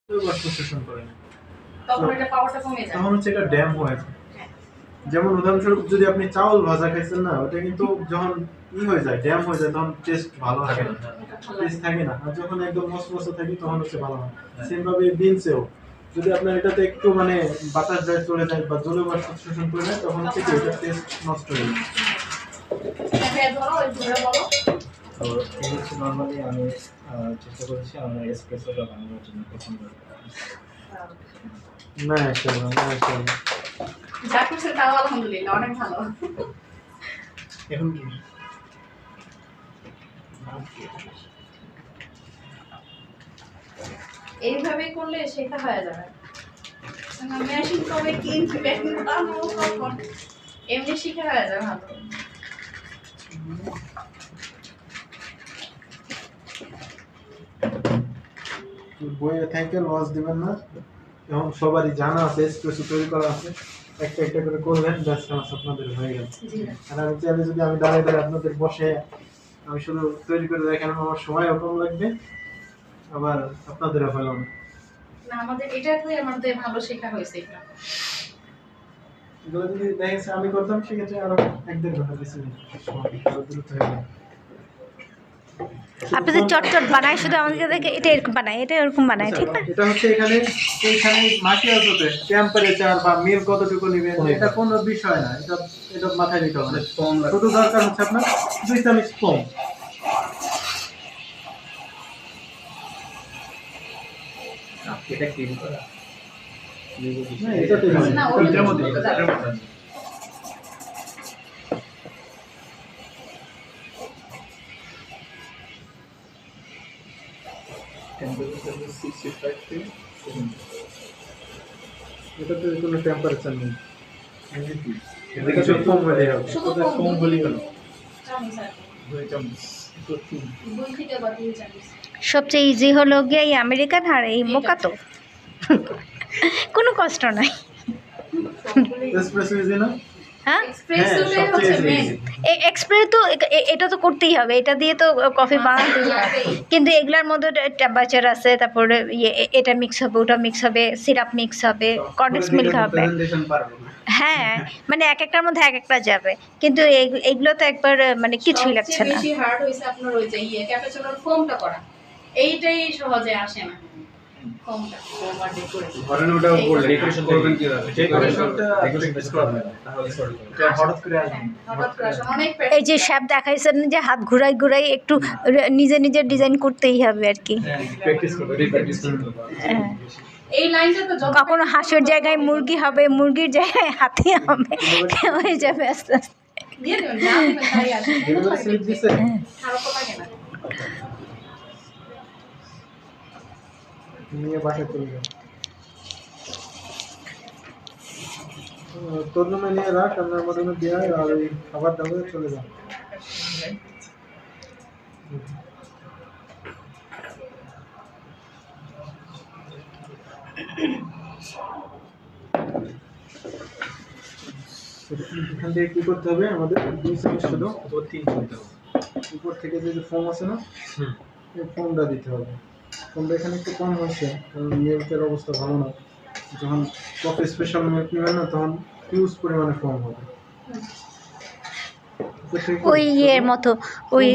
শোষণ করে না, তখন এটা পাওয়ারটা কমে যায়, তখন হচ্ছে এটা ড্যাম হয়ে যায়। যেমন উদাহরণস্বরূপ যদি আপনি চাউল ভাজা খাইছেন না, ওটা কিন্তু যখন হয়ে যায়, ড্যাম হয়ে যায়, তখন টেস্ট ভালো থাকে না, টেস্ট থাকে না। আর যখন একদম মসমসে থাকে তখন হচ্ছে ভালো হয়। সেম ভাবে বিনসেও যদি আপনার এটাতে একটু মানে বাতাস যায় চলে যায় বা জলীয় বাষ্প শোষণ করে নেয়, তখন হচ্ছে কি এটা টেস্ট নষ্ট হয়ে যায়। তো এই হচ্ছে নর্মালি আমি চেষ্টা করেছি আমার এসপ্রেসোটা বানানোর জন্য পছন্দ না আসলে যা করছে তাও আলহামদুলিল্লাহ অনেক ভালো। এখন কি এইভাবে করলে শেখা হয়ে যাবে। মেশিন কবে কিনবে এমনি শিখে হয়ে যাবে ভালো। বইয়ে থেকে লস দিবেন না, এখন সবারই জানা আছে, এসপ্রেসো তৈরি করা আছে, একটা একটা করে করবেন, ব্যাস কাজ আপনাদের হয়ে গেল। আর আমি চাইলে যদি আমি দাঁড়িয়ে দাঁড়িয়ে আপনাদের বসে আমি শুধু তৈরি করে দেখানো, আমার সময়ও কম লাগবে, আবার আপনাদেরও ভালো না। আমাদের এটাতেই আমাদের ভালো শেখা হয়েছে। এগুলো যদি দেখেছে আমি করতাম, সেক্ষেত্রে আরো এক-দেড় ঘন্টা বেশি দ্রুত হয়ে যাবে। আপনি যে চটচট বানায় শুধু আমাদেরকে দেখে এটা এরকম বানায়, এটা এরকম বানায়, ঠিক না? এটা হচ্ছে এখানে মাটি আসতে টেম্পারেচার বা মিল কতটুকু নেবেন এটা কোনো বিষয় না, এটা মাথায় নিতে হবে। শুধু দরকার হচ্ছে আপনার 2 চামচ ফোম। এটা ক্রিম করা না, এটাতে নয়, না, এটার মধ্যে এটার মধ্যে এটাতে কোনো টেম্পারেচার নেই, এটা শুধু ফোম হলে হবে। শুধু ফোম বলি গেল চামচ আর 2 চামচ 2 থেকে বা 3 চামচ। সবচেয়ে ইজি হলো গিয়ে এই আমেরিকান আর এই মোকাতো, কোনো কষ্ট নাই। এসপ্রেসো ইজি না? হ্যাঁ, এক্সপ্রেসোতে হচ্ছে মেন। এক্সপ্রেস তো এটা তো করতেই হবে, এটা দিয়ে তো কফি বানাতেই হবে। কিন্তু এগুলার মধ্যে টেম্পারেচার আছে, তারপরে এটা মিক্স হবে, ওটা মিক্স হবে, সিরাপ মিক্স হবে, কনডেন্স মিল্ক হবে। প্রেজেন্টেশন পারবো না। হ্যাঁ, মানে এক একটার মধ্যে এক একটা যাবে, কিন্তু এইগুলো তো একবার মানে কিছুই লাগছে সবচেয়ে না। বেশি হার্ড হইছে আপনার ওই যে ক্যাপাচিনোর ফোমটা করা, এইটাই সহজে আসে না। ফোমটা ফোম আর ডেকোরেশন ধরেন ওটাও করলেন, ডেকোরেশন করবেন কিভাবে? ডেকোরেশনটা ডেকোরেশন করতে হবে তাহলে সরি এটা হঠাৎ করে আসবে না। হঠাৎ করে আসে অনেক এই যে শেপ দেখাইছেন যে হাত ঘুরাই ঘুরাই একটু নিজে নিজে ডিজাইন করতেই হবে আর কি। প্র্যাকটিস করতে হবে হ্যাঁ। এই লাইনটা তো যত কখনো হাঁসের জায়গায় মুরগি হবে, মুরগির জায়গায় হাতি হবে, হয়ে যাবে আস্তে আস্তে। দিয়ে দেবেন, যা দিবেন তাই আসে। ডেলিভারি স্লিপ দিছে? খারাপ তো লাগে না। নিয়ে বাসায় চলে যাও। তোর রুমে নিয়ে রাখ, আমরা আমার রুমে দিয়ে আয়, আর ওই খাবার দাবার চলে যাও। এখান থেকে কি করতে হবে আমাদের? 2 চামচ শুধু তো 3 দিতে হবে উপর থেকে যে ফোম আছে না, এই ফোমটা দিতে হবে। ফোমটা এখানে একটু কম হয়েছে, কারণ মিল্কের অবস্থা ভালো না। যখন কফি স্পেশাল মিল্ক নেবেন না, তখন হিউজ পরিমাণে ফোম হবে। ওই ইয়ের মতো, ওই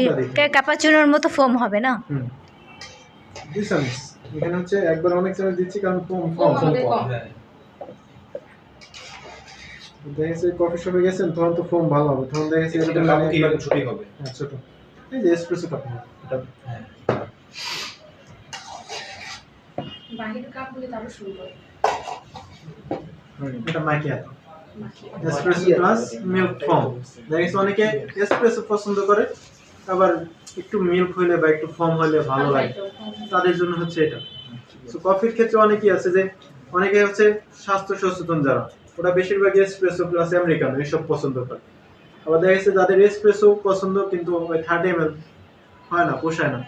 ক্যাপাচিনোর মতো ফোম হবে না? 2 চামচ। এখানে হচ্ছে একবার অনেক চামচ দিচ্ছি, কারণ ফোম আমাদের কম। দেখেছি কফি শপে গেছেন, তখন তো ফোম ভালো হবে, তখন দেখেছি এটা কাপ কিভাবে ছোটই হবে হ্যাঁ ছোট, এই যে এসপ্রেসো কাপ না এটা। হ্যাঁ বাহির কাপগুলো তো আরো সুন্দর। এটা মাকিয়াতো এসপ্রেসো প্লাস মিল্ক ফোম। দেখেছি অনেকে এসপ্রেসো পছন্দ করে, আবার একটু মিল্ক হইলে বা একটু ফোম হইলে ভালো লাগে, তাদের জন্য হচ্ছে এটা। তো কফির ক্ষেত্রে অনেকেই আছে যে অনেকে হচ্ছে স্বাস্থ্য সচেতন যারা, ওরা বেশিরভাগ এসপ্রেসো প্লাস আমেরিকানো এইসব পছন্দ করে। আবার দেখা গেছে যাদের এসপ্রেসো পছন্দ কিন্তু ওই 30 ml হয় না, পোষায় না,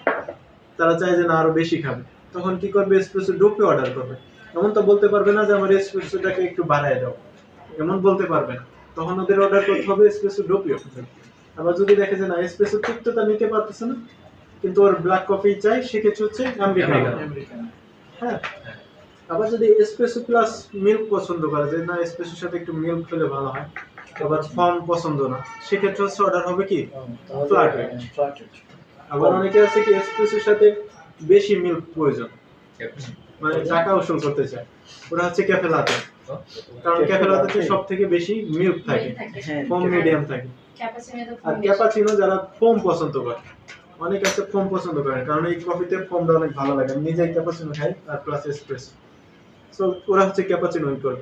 তারা চায় যে না আরো বেশি খাবে, তখন কি করবে? এসপ্রেসো ডোপে অর্ডার করবে। এমন তো বলতে পারবে না যে আমার এসপ্রেসোটাকে একটু বাড়ায় দাও, এমন বলতে পারবে না, তখন ওদের অর্ডার করতে হবে এসপ্রেসো ডোপিও। আবার যদি দেখে যে না এসপ্রেসো তিক্ততা নিতে পারতেছে না, কিন্তু ওর ব্ল্যাক কফি চাই, সেক্ষেত্রে হচ্ছে আমেরিকানো। হ্যাঁ, আবার যদি এসপ্রেসো প্লাস মিল্ক পছন্দ করে যে না এসপ্রেসোর সাথে একটু মিল্ক হলে ভালো হয়, আবার ফর্ম পছন্দ না, সেক্ষেত্রে হচ্ছে অর্ডার হবে কি ফ্ল্যাট রেট। আবার অনেকে আছে কি এসপ্রেসোর সাথে বেশি মিল্ক প্রয়োজন, মানে টাকা উসুল করতে চায়, ওরা হচ্ছে ক্যাফে লাতে, কারণ ক্যাফে লাতে সব থেকে বেশি মিল্ক থাকে, ফোম মিডিয়াম থাকে। আর ক্যাপাচিনো যারা ফোম পছন্দ করে, অনেক আছে ফোম পছন্দ করে, কারণ এই কফিতে ফোমটা অনেক ভালো লাগে। আমি নিজেই ক্যাপাচিনো খাই আর প্লাস এসপ্রেসো, সো ওরা হচ্ছে ক্যাপাচিনো করে।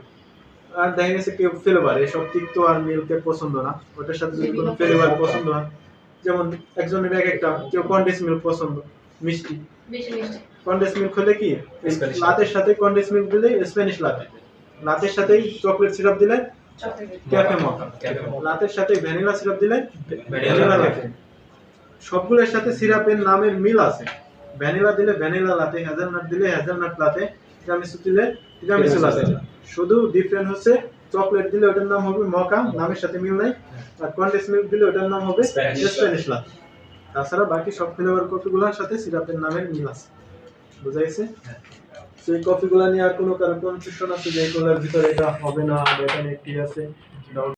আর দেখা গেছে কেউ ফ্লেভার, এসব তিক্ত আর মিল্কের পছন্দ না, ওটার সাথে যদি কোনো ফ্লেভার পছন্দ হয়, যেমন একজনের এক একটা, কেউ কন্ডেন্স মিল্ক পছন্দ, মিষ্টি কন্ডেন্স মিল্ক হলে কি লাতের সাথে কন্ডেন্স মিল্ক দিলে স্প্যানিশ লাতে, লাতের সাথে চকলেট সিরাপ দিলে ক্যাফে মকা, লাতের সাথে ভ্যানিলা সিরাপ দিলে ভ্যানিলা লাতে। সবগুলোর সাথে সিরাপের নামের মিল আছে, ভ্যানিলা দিলে ভ্যানিলা লাতে, হেজেলনাট দিলে হেজেলনাট লাতে, তিরামিসু দিলে তিরামিসু লাতে। শুধু ডিফারেন্ট হচ্ছে চকলেট দিলে ওটার নাম হবে মকা, নামের সাথে মিল নাই, আর কন্ডেন্স মিল্ক দিলে ওটার নাম হবে স্প্যানিশ লাতে। তাছাড়া বাকি সব ফ্লেভার কফিগুলোর সাথে সিরাপের নামের মিল আছে, বুঝা গেছে? সেই কফিগুলো নিয়ে আর কোনো কারণ কনফিউশন আছে যে এগুলোর ভিতরে এটা হবে না, এটা নেগেটিভ আছে?